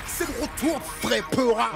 c'est le retour frais, peura.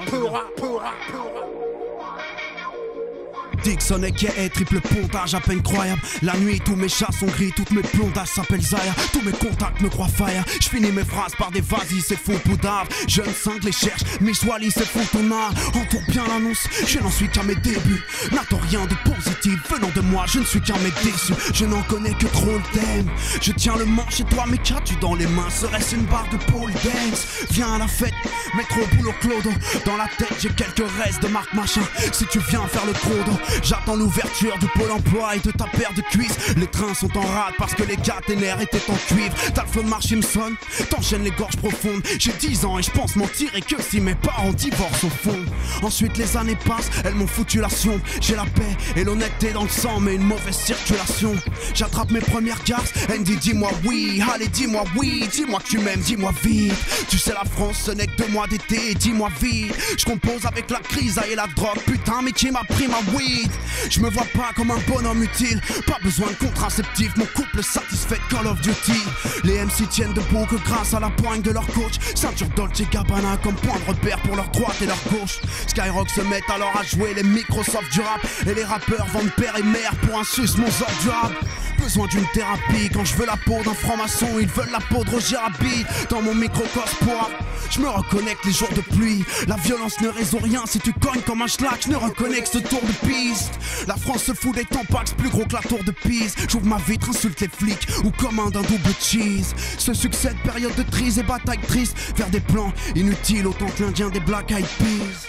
Dixon aka triple pontage à peine croyable. La nuit tous mes chats sont gris, toutes mes blondages s'appellent Zaya. Tous mes contacts me croient fire. J'finis mes phrases par des vas-y c'est faux poudave. Jeune cinq les cherche, Miss Wally c'est faux ton art. Entoure bien l'annonce, je n'en suis qu'à mes débuts. N'attends rien de positif venant de moi, je ne suis qu'un mec déçu. Je n'en connais que trop le thème. Je tiens le manche et toi mais qu'as-tu dans les mains? Serait-ce une barre de pole dance? Viens à la fête, mettre au boulot clodo. Dans la tête j'ai quelques restes de marque machin. Si tu viens faire le crodo, j'attends l'ouverture du pôle emploi et de ta paire de cuisses. Les trains sont en rade parce que les caténaires étaient en cuivre. T'as le flow de marche, il me sonne, t'enchaînes les gorges profondes. J'ai 10 ans et je pense m'en tirer que si mes parents divorcent au fond. Ensuite les années passent, elles m'ont foutu la sonde. J'ai la paix et l'honnêteté dans le sang mais une mauvaise circulation. J'attrape mes premières garces, Andy dis-moi oui. Allez dis-moi oui, dis-moi que tu m'aimes, dis-moi vite. Tu sais la France ce n'est que 2 mois d'été, dis-moi vite. Je compose avec la crise et la drogue, putain mais qui m'a pris ma weed? Je me vois pas comme un bonhomme utile, pas besoin de contraceptif, mon couple satisfait de Call of Duty. Les MC tiennent debout que grâce à la poigne de leur coach. Ceinture Dolce Gabbana comme point de repère pour leur droite et leur gauche. Skyrock se met alors à jouer les Microsoft du rap. Et les rappeurs vendent père et mère pour un sus mon sort du rap. Besoin d'une thérapie quand je veux la peau d'un franc-maçon. Ils veulent la peau de Roger Rabbit dans mon microcosme pour rap. Je me reconnecte les jours de pluie. La violence ne résout rien si tu cognes comme un schlag. Je ne reconnais que ce tour de piste. La France se fout des tampax plus gros que la tour de Pise. J'ouvre ma vitre, insulte les flics ou commande un double cheese. Se succèdent période de crise et bataille triste vers des plans inutiles autant que l'Indien des Black Eyed Peas.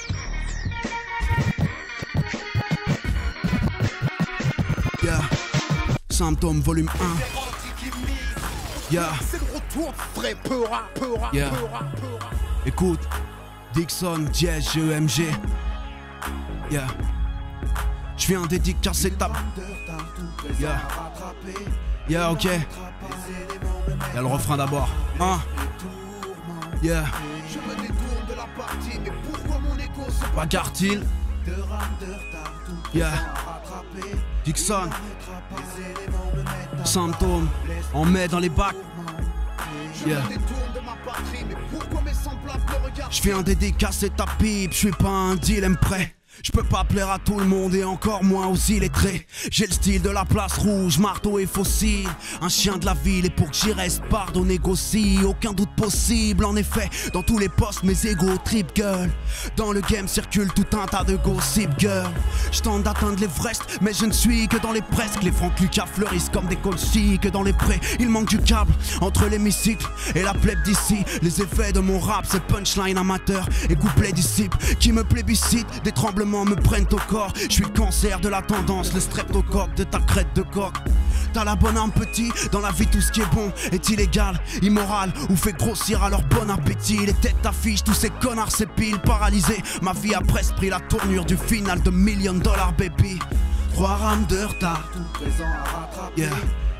Yeah. Symptômes volume 1. Yeah. C'est le retour frais, peura. Yeah. Écoute, Dixon, Diège, GEMG. Yeah. Je viens dédicacer ta. Yeah. Yeah, ok. Y'a le refrain d'abord. Hein. Yeah. Je me détourne de la partie, mais pourquoi mon écho se bagarre-t-il? Yeah. Dixon. Symptômes. On met dans les bacs. Yeah. Je viens dédicacer ta pipe, je suis pas un dilemme prêt. Je peux pas plaire à tout le monde et encore moins aux illettrés. J'ai le style de la place rouge, marteau et fossile. Un chien de la ville et pour que j'y reste, pardon négocie. Aucun doute possible, en effet, dans tous les postes mes égos trip gueule. Dans le game circule tout un tas de gossip girl. Je tente d'atteindre l'Everest, mais je ne suis que dans les presques. Les Franck Lucas fleurissent comme des colchis que dans les prés. Il manque du câble entre l'hémicycle et la plèbe d'ici. Les effets de mon rap, c'est punchline amateur et couplet disciple qui me plébiscite. Des tremblements me prennent au corps. Je suis le cancer de la tendance, le streptocoque de ta crête de coq. T'as la bonne âme petit, dans la vie tout ce qui est bon est illégal, immoral ou fait grossir à leur bon appétit. Les têtes d'affiche, tous ces connards s'épilent paralysés. Ma vie a presque pris la tournure du final de $1 million baby. 3 rames de retard, tout présent à rattraper. Yeah.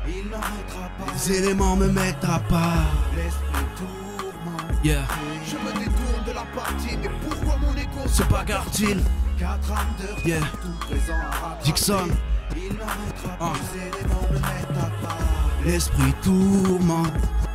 Il n'arrêtera pas. Les éléments me mettent à part. L'esprit tourmente. Yeah. Je me détourne de la partie, mais pourquoi mon écho se bagarre-t-il? 4 rames de retard, yeah. tout présent à rattraper. Dixon. Il n'arrêtera pas. Les éléments me mettent à part. L'esprit tourmenté.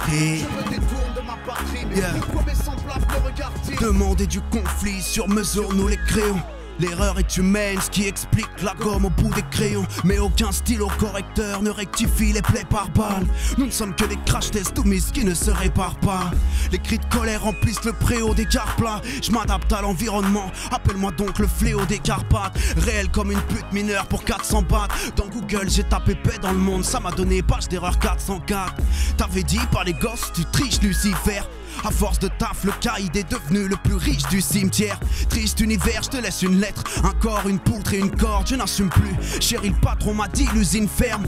Je me détourne de ma patrie, mais yeah. pourquoi mes semblables me regardent-ils? Demander du conflit sur mesure, nous les créons. L'erreur est humaine, ce qui explique la gomme au bout des crayons. Mais aucun stylo correcteur ne rectifie les plaies par balle. Nous ne sommes que des crash tests soumises qui ne se réparent pas. Les cris de colère remplissent le préau des gares plats. Je m'adapte à l'environnement, appelle-moi donc le fléau des Carpates. Réel comme une pute mineure pour 400 bahts. Dans Google j'ai tapé paix dans le monde, ça m'a donné page d'erreur 404. T'avais dit par les gosses, tu triches Lucifer. À force de taf, le caïd est devenu le plus riche du cimetière. Triste univers, je te laisse une lettre, un corps, une poutre et une corde. Je n'assume plus, chérie, le patron m'a dit l'usine ferme.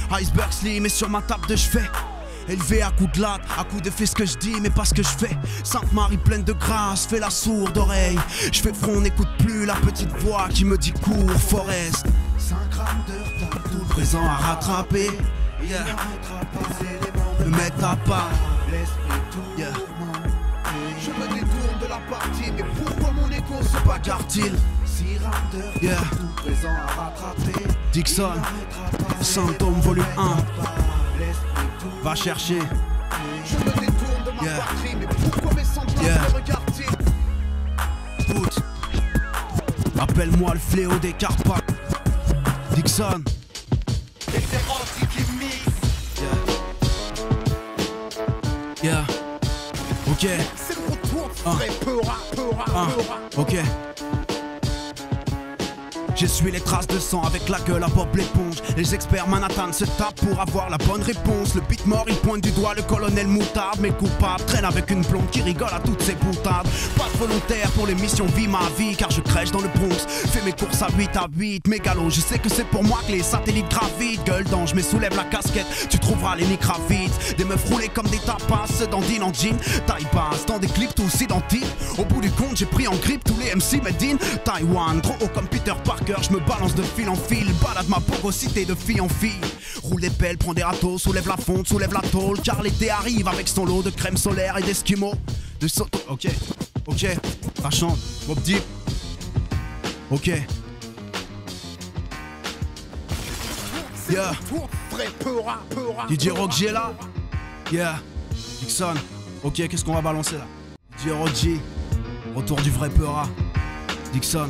Iceberg slim est sur ma table de chevet. Élevé à coups de latte, à coups de fais ce que je dis mais pas ce que je fais. Sainte Marie pleine de grâce, fais la sourde oreille. Je fais front, n'écoute plus la petite voix qui me dit cours, Forest. 5 grammes de retard, tout présent à rattraper. Yeah. Me mettre à part. L'esprit tourmente. Yeah. Je me détourne de la partie, mais pourquoi mon écho se bagarre-t-il? 6 rames de retard, yeah. tout présent à rattraper. Dixon, symptômes volume 1. Va chercher. Je me détourne de ma patrie, mais pourquoi mes semblables me regardent-ils? Appelle-moi le fléau des Carpates. Dixon. Et c'est Rocky qui mixe. Yeah. Ok. C'est le retour frais, Peura. Ok. J'essuie les traces de sang avec la gueule à Bob l'éponge. Les experts Manhattan se tapent pour avoir la bonne réponse. Le beat mort, il pointe du doigt le colonel Moutarde. Mais le coupable traîne avec une blonde qui rigole à toutes ses boutades. Pas de volontaire pour l'émission Vie ma vie, car je crèche dans le Bronx. Fais mes courses à 8 à 8. Mégalo, je sais que c'est pour moi que les satellites gravitent. Gueule d'ange, mais soulève la casquette, tu trouveras les micravites. Des meufs roulées comme des tapas, dans din en jean, taille basse, dans des clips tous identiques. Au bout du compte, j'ai pris en grippe tous les MC made in Taïwan. Trop haut comme Peter Parker. Je me balance de fil en fil, balade ma porosité de fille en fille. Roule des pelles, prends des râteaux, soulève la fonte, soulève la tôle. Car l'été arrive avec son lot de crème solaire et d'esquimaux. De soto. Ok, ça chante. Mobb Deep. Ok. Yeah. DJ Rock là. Yeah. Dixon. Ok, qu'est-ce qu'on va balancer là? DJ Rock, retour du vrai Peura. Dixon.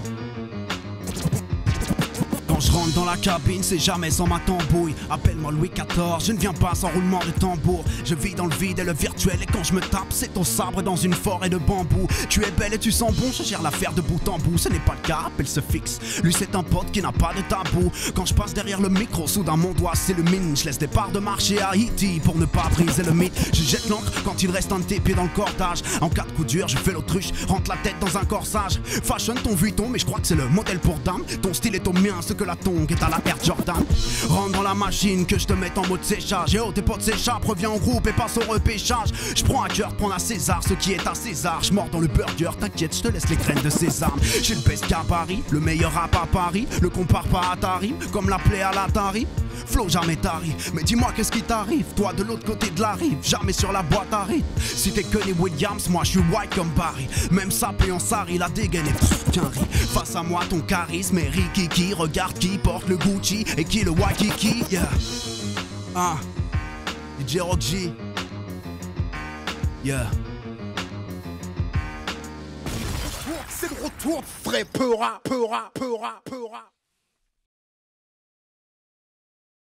Quand je rentre dans la cabine, c'est jamais sans ma tambouille. Appelle-moi Louis XIV, je ne viens pas sans roulement de tambour. Je vis dans le vide et le virtuel, et quand je me tape, c'est au sabre dans une forêt de bambou. Tu es belle et tu sens bon, je gère l'affaire de bout en bout. Ce n'est pas le cas, elle se fixe. Lui c'est un pote qui n'a pas de tabou. Quand je passe derrière le micro, soudain mon doigt s'illumine. Je laisse des parts de marché à Haïti pour ne pas briser le mythe. Je jette l'encre quand il reste un de tes pieds dans le cordage. En cas de coup dur, je fais l'autruche, rentre la tête dans un corsage. Fashion ton vuitton, mais je crois que c'est le modèle pour dame. Ton style est au mien, ce que la tongue est à la Air Jordan. Rentre dans la machine, que je te mette en mode séchage. Et oh, tes potes s'échappent, reviens en groupe et passe au repêchage. Je prends à cœur, prends à César ce qui est à César. Je mords dans le burger, t'inquiète, je te laisse les graines de sésame. J'ai le best qu'à Paris, le meilleur rap à Paris. Le compare pas à ta rime, comme la plaie à l'Atari. Flow jamais tari, mais dis-moi qu'est-ce qui t'arrive. Toi de l'autre côté de la rive, jamais sur la boîte à rythme. Si t'es Kenny Williams, moi je suis white comme Barry. Même sapé en sari, la dégaine est qu'un riz. Face à moi ton charisme est Rikiki. Regarde qui porte le Gucci et qui le Waikiki. Yeah. DJ Rock G. Yeah. C'est le retour frais, Peura.